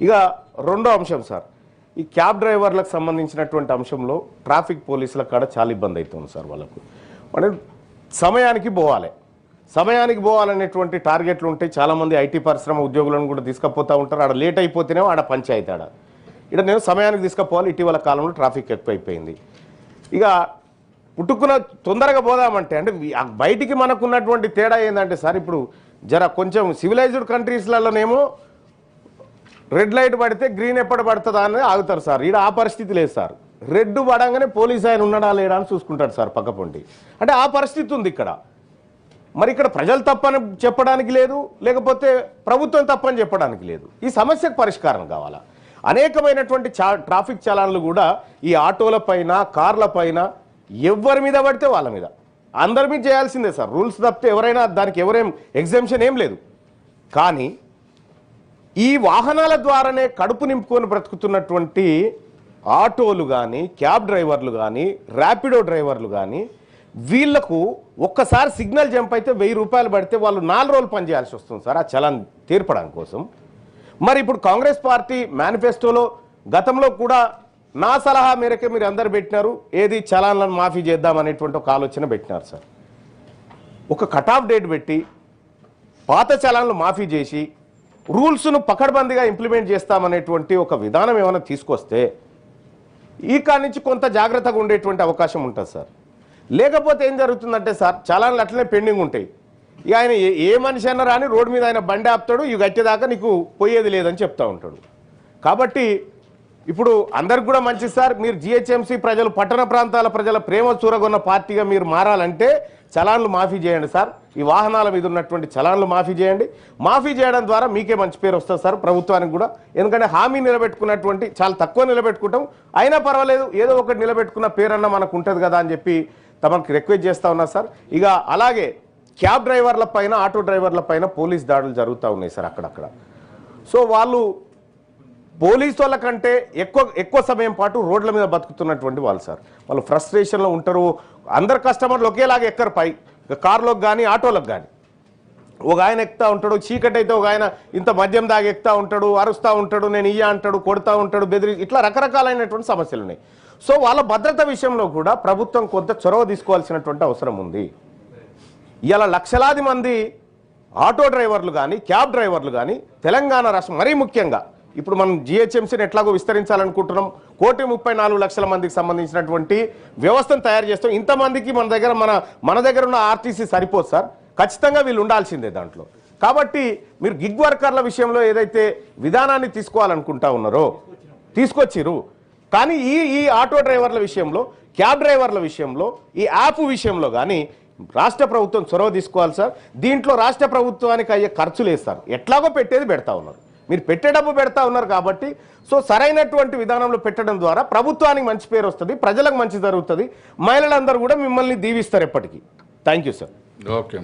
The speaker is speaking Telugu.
ఇక రెండో అంశం సార్, ఈ క్యాబ్ డ్రైవర్లకు సంబంధించినటువంటి అంశంలో ట్రాఫిక్ పోలీసుల కాడ చాలా ఇబ్బంది అవుతుంది సార్. వాళ్ళకు అంటే సమయానికి పోవాలనేటువంటి టార్గెట్లు ఉంటాయి. చాలామంది ఐటీ పరిశ్రమ ఉద్యోగులను కూడా తీసుకుపోతూ ఉంటారు. ఆడ లేట్ అయిపోతేనే ఆడ పంచాయతీ ఇక్కడ నేను సమయానికి తీసుకుపోవాలి. ఇటీవల కాలంలో ట్రాఫిక్ ఎక్కువైపోయింది. ఇక పుట్టుకున్న తొందరగా పోదామంటే అంటే బయటికి మనకున్నటువంటి తేడా ఏంటంటే సార్, ఇప్పుడు కొంచెం సివిలైజ్డ్ కంట్రీస్లలోనేమో రెడ్ లైట్ పడితే గ్రీన్ ఎప్పుడు పడుతుందా అని ఆగుతారు సార్. ఈడ ఆ పరిస్థితి లేదు సార్. రెడ్ పడంగానే పోలీసు ఆయన ఉన్నాడా లేడా అని చూసుకుంటాడు సార్ పక్కపొంటి. అంటే ఆ పరిస్థితి ఉంది ఇక్కడ. మరి ఇక్కడ ప్రజలు తప్పని చెప్పడానికి లేదు, లేకపోతే ప్రభుత్వం తప్పని చెప్పడానికి లేదు. ఈ సమస్యకు పరిష్కారం కావాలా. అనేకమైనటువంటి ట్రాఫిక్ చలాన్లు కూడా ఈ ఆటోల పైన, కార్ల పైన ఎవరి మీద పడితే వాళ్ళ మీద, అందరి మీద చేయాల్సిందే సార్. రూల్స్ తప్పితే ఎవరైనా దానికి ఎవరేం ఎగ్జామ్షన్ ఏం లేదు. కానీ ఈ వాహనాల ద్వారానే కడుపు నింపుకొని బ్రతుకుతున్నటువంటి ఆటోలు కానీ, క్యాబ్ డ్రైవర్లు కానీ, ర్యాపిడో డ్రైవర్లు కానీ, వీళ్లకు ఒక్కసారి సిగ్నల్ జంప్ అయితే 1000 రూపాయలు పడితే వాళ్ళు 4 రోజులు పనిచేయాల్సి వస్తుంది సార్ ఆ చలాన్ తీర్పడానికి కోసం. మరి ఇప్పుడు కాంగ్రెస్ పార్టీ మేనిఫెస్టోలో గతంలో కూడా నా సలహా మేరకే మీరు అందరు పెట్టినారు, ఏది చలాన్లను మాఫీ చేద్దామనేటువంటి ఒక ఆలోచన పెట్టినారు సార్. ఒక కట్ ఆఫ్ డేట్ పెట్టి పాత చలాన్లు మాఫీ చేసి రూల్స్ను పకడ్బందీగా ఇంప్లిమెంట్ చేస్తామనేటువంటి ఒక విధానం ఏమైనా తీసుకొస్తే ఈ కాడి నుంచి కొంత జాగ్రత్తగా ఉండేటువంటి అవకాశం ఉంటుంది సార్. లేకపోతే ఏం జరుగుతుందంటే సార్, చలాన్లు అట్లనే పెండింగ్ ఉంటాయి. ఇక ఆయన ఏ మనిషి అన్నా రాని రోడ్డు మీద ఆయన బండి ఆపుతాడు, ఇవి కట్టేదాకా నీకు పోయేది లేదని చెప్తా ఉంటాడు. కాబట్టి ఇప్పుడు అందరికి కూడా మంచి సార్, మీరు జిహెచ్ఎంసీ ప్రజలు, పట్టణ ప్రాంతాల ప్రజల ప్రేమ చూరగొన్న పార్టీగా మీరు మారాలంటే చలాన్లు మాఫీ చేయండి సార్. ఈ వాహనాల మీద ఉన్నటువంటి చలాన్లు మాఫీ చేయండి. మాఫీ చేయడం ద్వారా మీకే మంచి పేరు వస్తుంది సార్, ప్రభుత్వానికి కూడా. ఎందుకంటే హామీ నిలబెట్టుకున్నటువంటి చాలా తక్కువ నిలబెట్టుకుంటాం, అయినా పర్వాలేదు ఏదో ఒకటి నిలబెట్టుకున్న పేరన్నా మనకు ఉంటుంది కదా అని చెప్పి తమకు రిక్వెస్ట్ చేస్తూ ఉన్నా సార్. ఇక అలాగే క్యాబ్ డ్రైవర్ల పైన, ఆటో డ్రైవర్ల పైన పోలీస్ దాడులు జరుగుతూ ఉన్నాయి సార్ అక్కడక్కడ. సో వాళ్ళు పోలీసు వాళ్ళ కంటే ఎక్కువ సమయం పాటు రోడ్ల మీద బతుకుతున్నటువంటి వాళ్ళు సార్. వాళ్ళు ఫ్రస్ట్రేషన్లో ఉంటారు. అందరు కస్టమర్లు ఒకేలాగా ఎక్కరు పై కార్లోకి కానీ ఆటోలకు కానీ. ఒక ఆయన ఎక్కుతా ఉంటాడు, చీకటి అయితే ఒక ఆయన ఇంత మద్యం దాగి ఎక్కుతా ఉంటాడు, అరుస్తూ ఉంటాడు, నేను ఇయ్య అంటాడు, కొడుతూ ఉంటాడు, బెదిరి, ఇట్లా రకరకాలైనటువంటి సమస్యలు ఉన్నాయి. సో వాళ్ళ భద్రత విషయంలో కూడా ప్రభుత్వం కొంత చొరవ తీసుకోవాల్సినటువంటి అవసరం ఉంది. ఇలా లక్షలాది మంది ఆటో డ్రైవర్లు కానీ, క్యాబ్ డ్రైవర్లు కానీ తెలంగాణ రాష్ట్రం, మరీ ముఖ్యంగా ఇప్పుడు మనం జిహెచ్ఎంసీని ఎట్లాగో విస్తరించాలనుకుంటున్నాం. 1,34,00,000 మందికి సంబంధించినటువంటి వ్యవస్థను తయారు చేస్తాం. ఇంతమందికి మన దగ్గర ఉన్న ఆర్టీసీ సరిపోదు సార్, ఖచ్చితంగా వీళ్ళు ఉండాల్సిందే దాంట్లో. కాబట్టి మీరు గిగ్ వర్కర్ల విషయంలో ఏదైతే విధానాన్ని తీసుకోవాలనుకుంటా ఉన్నారో తీసుకొచ్చిరు. కానీ ఈ ఆటో డ్రైవర్ల విషయంలో, క్యాబ్ డ్రైవర్ల విషయంలో, ఈ యాప్ విషయంలో కానీ రాష్ట్ర ప్రభుత్వం చొరవ తీసుకోవాలి సార్. దీంట్లో రాష్ట్ర ప్రభుత్వానికి అయ్యే ఖర్చులు వేస్తారు, ఎట్లాగో పెట్టేది పెడతా ఉన్నారు. మీరు పెట్టే డబ్బు పెడతా ఉన్నారు కాబట్టి సో సరైనటువంటి విధానంలో పెట్టడం ద్వారా ప్రభుత్వానికి మంచి పేరు వస్తుంది, ప్రజలకు మంచి జరుగుతుంది, మహిళలందరూ కూడా మిమ్మల్ని దీవిస్తారు ఎప్పటికీ. Thank you sir. ఓకే.